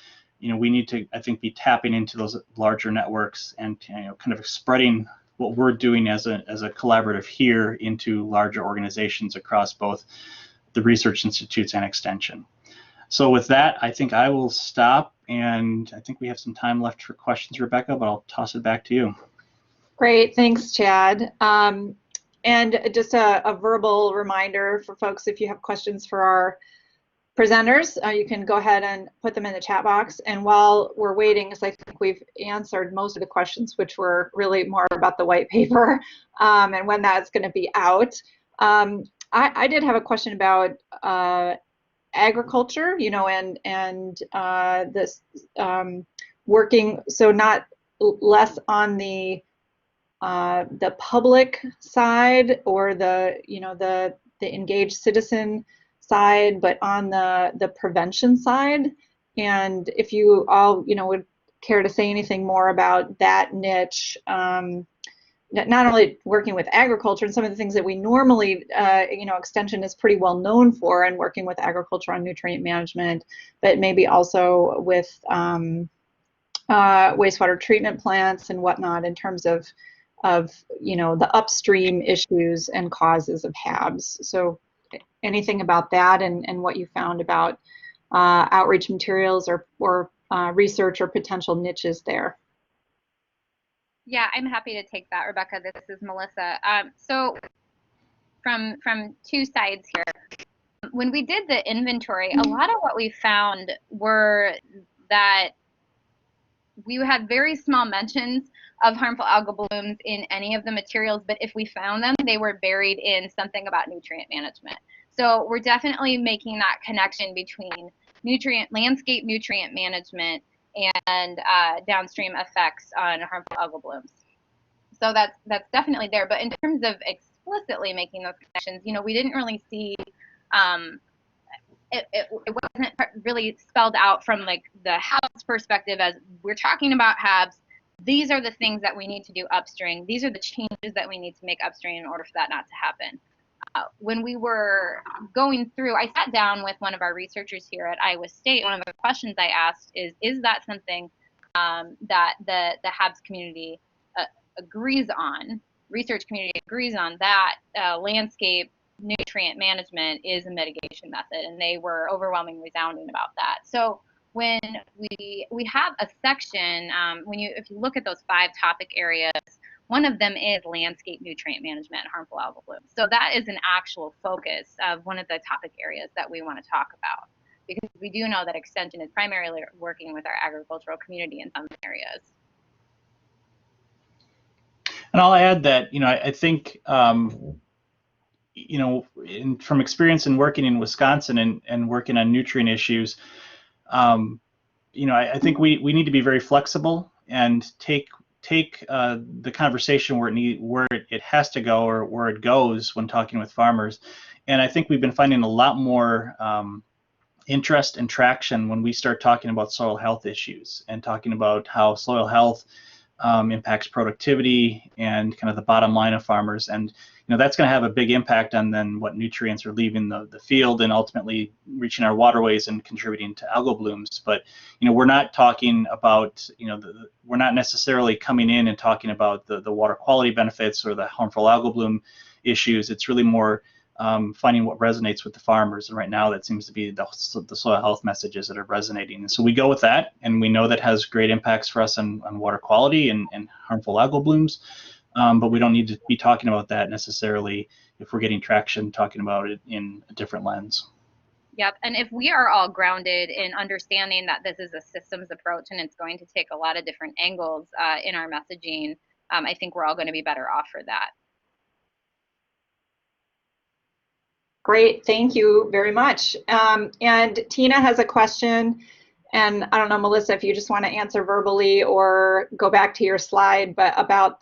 we need to, I think, be tapping into those larger networks and kind of spreading what we're doing as a collaborative here into larger organizations across both the research institutes and extension. So with that, I think I will stop, and I think we have some time left for questions, Rebecca, but I'll toss it back to you. Great, thanks, Chad. And just a verbal reminder for folks, if you have questions for our presenters. You can go ahead and put them in the chat box. And while we're waiting, because I think we've answered most of the questions, which were really more about the white paper and when that's going to be out. I did have a question about agriculture, you know, and this working, so not less on the public side or the, you know, the engaged citizen side, but on the prevention side. And if you all, you know, would care to say anything more about that niche, not only working with agriculture and some of the things that we normally, you know, extension is pretty well known for, and working with agriculture on nutrient management, but maybe also with wastewater treatment plants and whatnot in terms of you know, the upstream issues and causes of HABs. So anything about that and what you found about outreach materials or research or potential niches there? Yeah, I'm happy to take that, Rebecca. This is Melissa. So from two sides here. When we did the inventory, a lot of what we found were that we had very small mentions of harmful algal blooms in any of the materials, but if we found them, they were buried in something about nutrient management. So we're definitely making that connection between landscape nutrient management and downstream effects on harmful algal blooms. So that's definitely there. But in terms of explicitly making those connections, you know, we didn't really see it wasn't really spelled out from like the HABs perspective as we're talking about HABs. These are the things that we need to do upstream. These are the changes that we need to make upstream in order for that not to happen. When we were going through, I sat down with one of our researchers here at Iowa State. One of the questions I asked is that something that the HABs community agrees on, research community agrees on, that landscape nutrient management is a mitigation method, and they were overwhelmingly resounding about that. So when we have a section, if you look at those 5 topic areas, one of them is landscape nutrient management and harmful algal blooms. So that is an actual focus of one of the topic areas that we want to talk about, because we do know that extension is primarily working with our agricultural community in some areas. And I'll add that, you know, I think, you know, from experience in working in Wisconsin and working on nutrient issues, you know, I think we need to be very flexible and take the conversation where it has to go, or where it goes when talking with farmers. And I think we've been finding a lot more interest and traction when we start talking about soil health issues and talking about how soil health impacts productivity and kind of the bottom line of farmers. And you know, that's going to have a big impact on then what nutrients are leaving the field and ultimately reaching our waterways and contributing to algal blooms. But you know, we're not talking about, you know, we're not necessarily coming in and talking about the water quality benefits or the harmful algal bloom issues. It's really more finding what resonates with the farmers, and right now that seems to be the soil health messages that are resonating. And so we go with that, and we know that has great impacts for us on water quality and harmful algal blooms, but we don't need to be talking about that necessarily if we're getting traction talking about it in a different lens. Yep, and if we are all grounded in understanding that this is a systems approach and it's going to take a lot of different angles in our messaging, I think we're all going to be better off for that. Great, thank you very much. And Tina has a question, and I don't know, Melissa, if you just want to answer verbally or go back to your slide, but about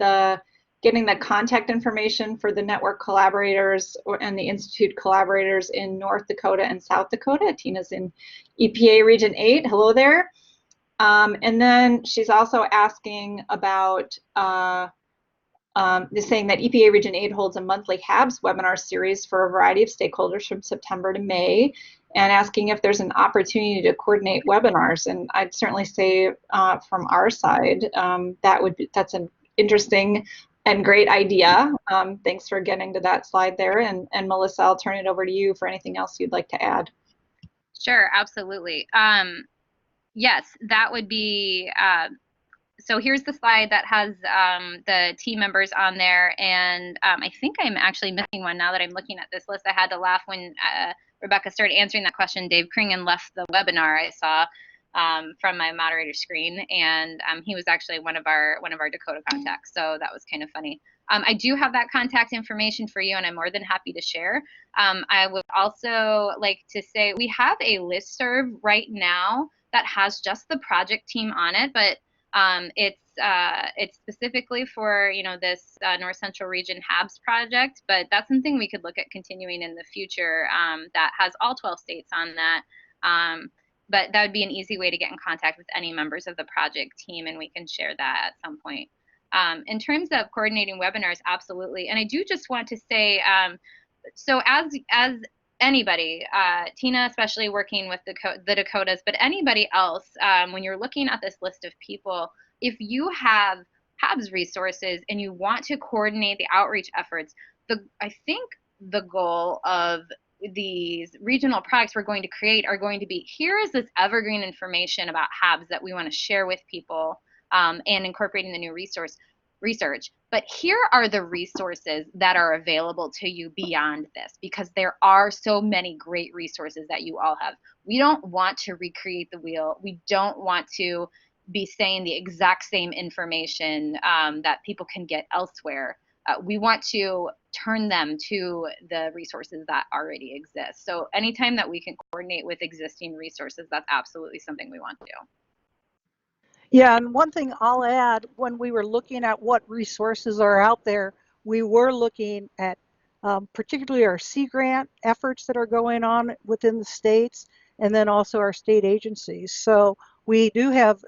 getting the contact information for the network collaborators and the Institute collaborators in North Dakota and South Dakota. Tina's in EPA Region 8. Hello there. And then she's also asking about saying that EPA Region 8 holds a monthly HABs webinar series for a variety of stakeholders from September to May, and asking if there's an opportunity to coordinate webinars. And I'd certainly say from our side, that's an interesting and great idea. Thanks for getting to that slide there. And Melissa, I'll turn it over to you for anything else you'd like to add. Sure, absolutely. Yes, that would be, so here's the slide that has the team members on there, and I think I'm actually missing one now that I'm looking at this list. I had to laugh when Rebecca started answering that question, Dave Kringen left the webinar, I saw, from my moderator screen, and he was actually one of our Dakota contacts, so that was kind of funny. I do have that contact information for you, and I'm more than happy to share. I would also like to say we have a listserv right now that has just the project team on it, but it's specifically for, you know, this North Central Region HABs project, but that's something we could look at continuing in the future, that has all 12 states on that. But that would be an easy way to get in contact with any members of the project team, and we can share that at some point. In terms of coordinating webinars, absolutely. And I do just want to say, so as anybody, Tina especially working with the Dakotas, but anybody else, when you're looking at this list of people, if you have HABs resources and you want to coordinate the outreach efforts, I think the goal of these regional products we're going to create are going to be, here is this evergreen information about HABs that we want to share with people, and incorporating the new research. But here are the resources that are available to you beyond this, because there are so many great resources that you all have. We don't want to recreate the wheel. We don't want to be saying the exact same information that people can get elsewhere. We want to turn them to the resources that already exist. So anytime that we can coordinate with existing resources, that's absolutely something we want to do. Yeah, and one thing I'll add, when we were looking at what resources are out there, we were looking at particularly our Sea Grant efforts that are going on within the states, and then also our state agencies. So we do have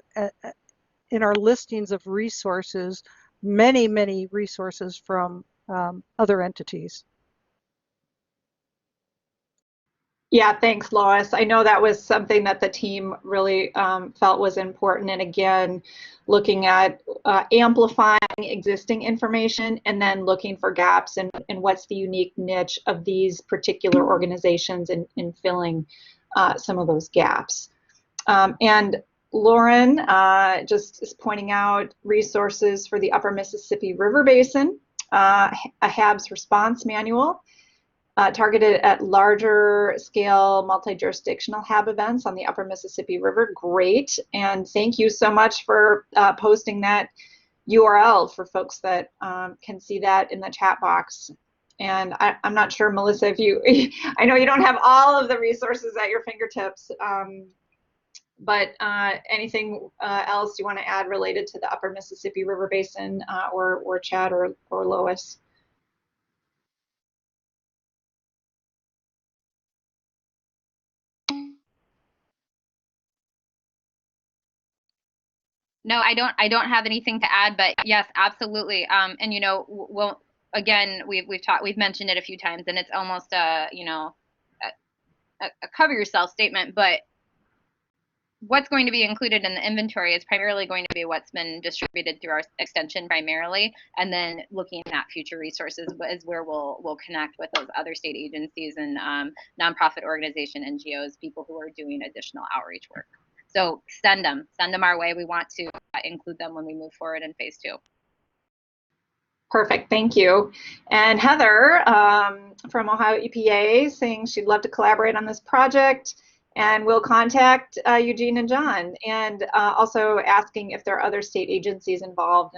in our listings of resources, many, many resources from other entities. Yeah, thanks, Lois. I know that was something that the team really felt was important. And again, looking at amplifying existing information and then looking for gaps and what's the unique niche of these particular organizations in filling some of those gaps. And Lauren just is pointing out resources for the Upper Mississippi River Basin, a HABs response manual, targeted at larger scale multi-jurisdictional HAB events on the Upper Mississippi River. Great, and thank you so much for posting that URL for folks that can see that in the chat box. And I'm not sure, Melissa, if you, I know you don't have all of the resources at your fingertips, but anything else you want to add related to the Upper Mississippi River Basin, or Chad or Lois? No, I don't have anything to add, but yes, absolutely. And you know, well, again, we've mentioned it a few times, and it's almost a, you know, a cover yourself statement, but what's going to be included in the inventory is primarily going to be what's been distributed through our extension primarily, and then looking at future resources is where we'll connect with those other state agencies and nonprofit organization, NGOs, people who are doing additional outreach work. So send them our way. We want to include them when we move forward in phase 2. Perfect, thank you. And Heather from Ohio EPA saying she'd love to collaborate on this project, and we'll contact Eugene and John, and also asking if there are other state agencies involved.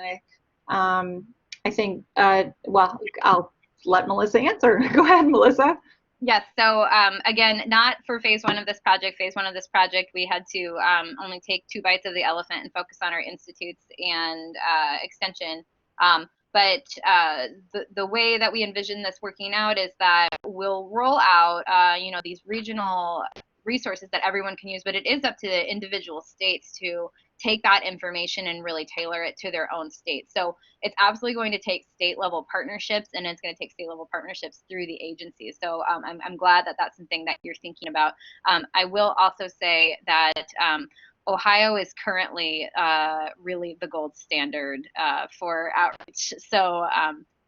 And I think, well, I'll let Melissa answer. Go ahead, Melissa. Yes, so again, not for phase 1 of this project. Phase 1 of this project, we had to only take 2 bites of the elephant and focus on our institutes and extension. But the way that we envision this working out is that we'll roll out, you know, these regional resources that everyone can use, but it is up to the individual states to take that information and really tailor it to their own state. So it's absolutely going to take state level partnerships, and it's going to take state level partnerships through the agencies. So I'm glad that that's something that you're thinking about. I will also say that Ohio is currently really the gold standard for outreach. So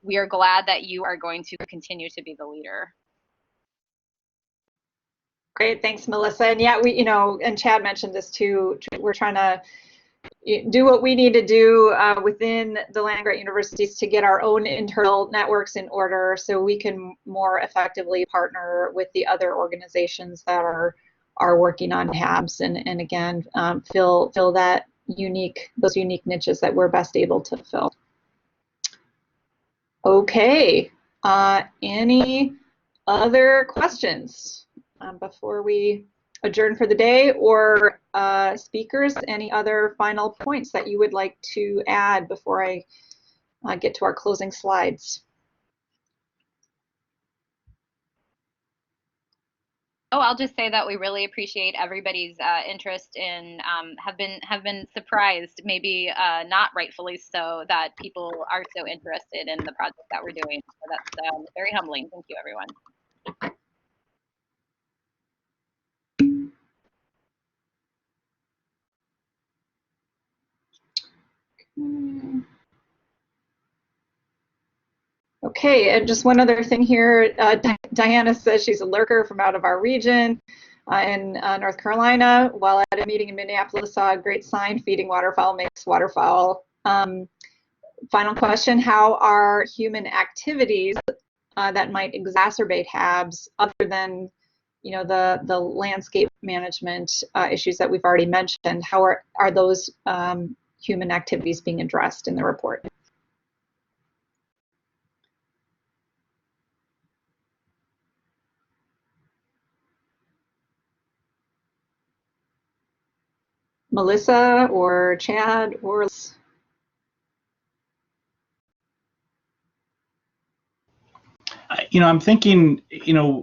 we are glad that you are going to continue to be the leader. Great, thanks, Melissa. And yeah, we, you know, and Chad mentioned this too. We're trying to do what we need to do within the land-grant universities to get our own internal networks in order so we can more effectively partner with the other organizations that are working on HABs and again, fill those unique niches that we're best able to fill. Okay, any other questions before we adjourn for the day, or speakers, any other final points that you would like to add before I get to our closing slides? Oh, I'll just say that we really appreciate everybody's interest in, have been surprised, maybe not rightfully so, that people are so interested in the project that we're doing. So that's very humbling. Thank you, everyone. Okay, and just one other thing here. Diana says she's a lurker from out of our region in North Carolina. While at a meeting in Minneapolis, saw a great sign, feeding waterfowl makes waterfowl. Final question, how are human activities that might exacerbate HABs, other than the landscape management issues that we've already mentioned, how are those human activities being addressed in the report? Melissa or Chad or I'm thinking,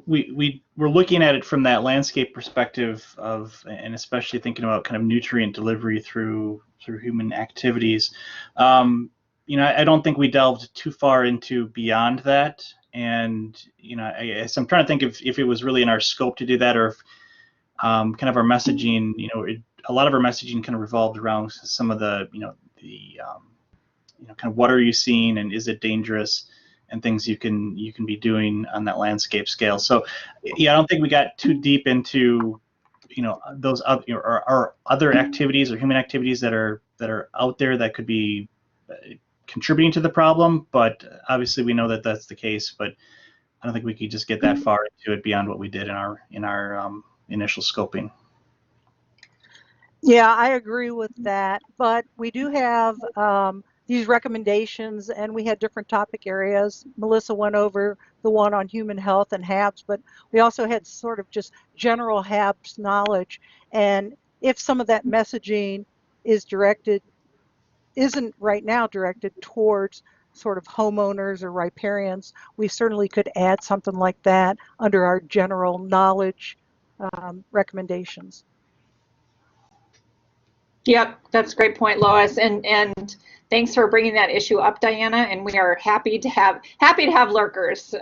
we're looking at it from that landscape perspective and especially thinking about kind of nutrient delivery through human activities. I don't think we delved too far into beyond that, and I'm trying to think if it was really in our scope to do that, or if kind of our messaging, a lot of our messaging kind of revolved around some of the, kind of what are you seeing and is it dangerous, and things you can be doing on that landscape scale. So yeah, I don't think we got too deep into those or other activities or human activities that are out there that could be contributing to the problem. But obviously we know that that's the case, but I don't think we could just get that far into it beyond what we did in our initial scoping. Yeah, I agree with that, but we do have these recommendations, and we had different topic areas. Melissa went over the one on human health and HABs, but we also had sort of just general HABs knowledge. And if some of that messaging isn't right now directed towards sort of homeowners or riparians, we certainly could add something like that under our general knowledge recommendations. Yep, that's a great point, Lois, and thanks for bringing that issue up, Diana. And we are happy to have lurkers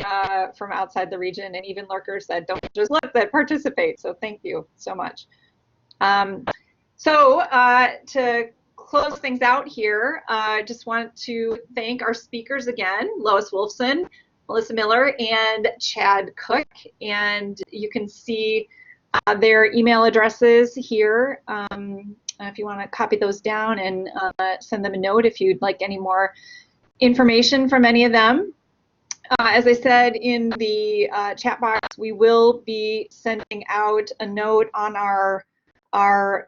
from outside the region, and even lurkers that don't just look, that participate. So thank you so much. To close things out here, I just want to thank our speakers again, Lois Wolfson, Melissa Miller, and Chad Cook. And you can see their email addresses here. If you want to copy those down and send them a note if you'd like any more information from any of them. As I said in the chat box, we will be sending out a note on our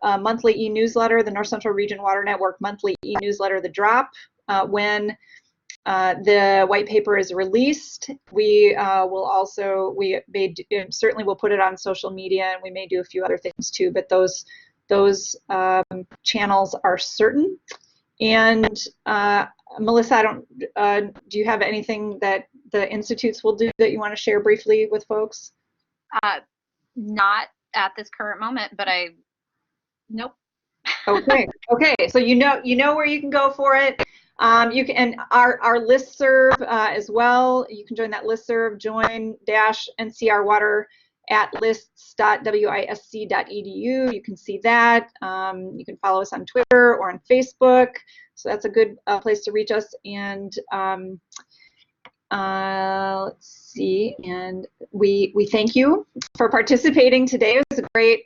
monthly e-newsletter, the North Central Region Water Network monthly e-newsletter, The Drop. When the white paper is released, we certainly will put it on social media, and we may do a few other things too, but those channels are certain. And Melissa, do you have anything that the institutes will do that you want to share briefly with folks? Not at this current moment, but nope. Okay. So you know where you can go for it. You can, and our listserv as well. You can join that listserv, join-ncrwater@lists.wisc.edu. You can see that. You can follow us on Twitter or on Facebook. So that's a good place to reach us. And let's see. And we thank you for participating today. It was great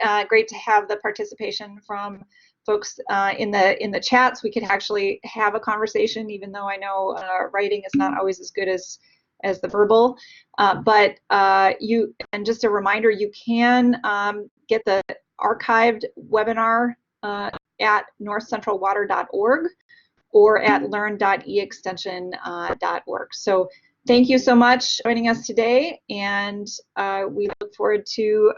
to have the participation from folks in the chats, we could actually have a conversation, even though I know writing is not always as good as the verbal. But and just a reminder, you can get the archived webinar at northcentralwater.org or at learn.extension.org. So thank you so much for joining us today, and we look forward to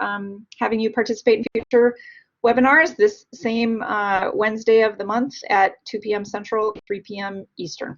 having you participate in future webinars this same Wednesday of the month at 2 p.m. Central, 3 p.m. Eastern.